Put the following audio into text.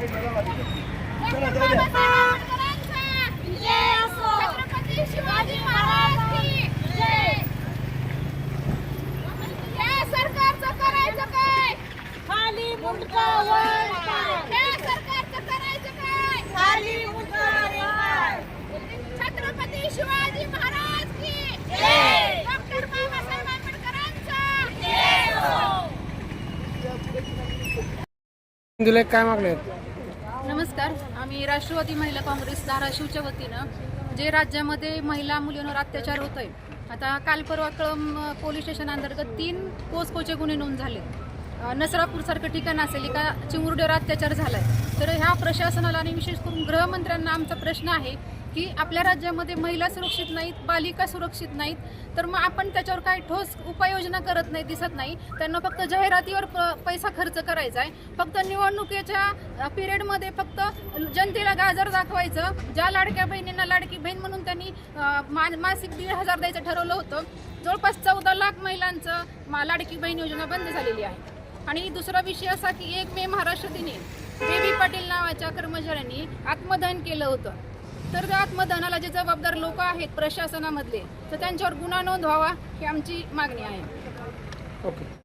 छत्रपती शिवाजी महाराज की जय. या सरकारचं करायचं काय? खाली मुंडका वर पाय. या सरकारचं करायचं काय? खाली मुंडका वर पाय. छत्रपती शिवाजी महाराज की जय. डॉक्टर बाबासाहेब आंबेडकरांचा जय हो. दिले काय मागले आहेत? नमस्कार. आम्ही राष्ट्रवादी महिला काँग्रेस धाराशिवच्या वतीनं जे राज्यामध्ये महिला मुलींवर अत्याचार होत आहे, आता काल परवा कळंब पोलीस स्टेशन अंतर्गत 3 पोस्कोचे गुन्हे नोंद झाले. नसरापूरसारखं ठिकाण असेल का चिमुरड्यावर अत्याचार झालाय, तर ह्या प्रशासनाला आणि विशेष करून गृहमंत्र्यांना आमचा प्रश्न आहे की आपल्या राज्यामध्ये महिला सुरक्षित नाहीत, बालिका सुरक्षित नाहीत, तर मग आपण त्याच्यावर काही ठोस उपाययोजना करत नाही, दिसत नाही. त्यांना फक्त जाहिरातीवर पैसा खर्च करायचा आहे. फक्त निवडणुकीच्या पिरियडमध्ये फक्त जनतेला गाजर दाखवायचं. ज्या लाडक्या बहिणींना लाडकी बहीण म्हणून त्यांनी मासिक 1,500 द्यायचं ठरवलं होतं, जवळपास 14 लाख महिलांचं लाडकी बहीण योजना बंद झालेली आहे. आणि दुसरा विषय असा की 1 मे महाराष्ट्र दिनी बेबी पाटील नावाच्या कर्मचाऱ्यांनी आत्मदहन केलं होतं. तर त्या आत्मदहनाला जे जबाबदार लोक आहेत प्रशासनामधले, तर त्यांच्यावर गुन्हा नोंद व्हावा ही आमची मागणी आहे. ओके.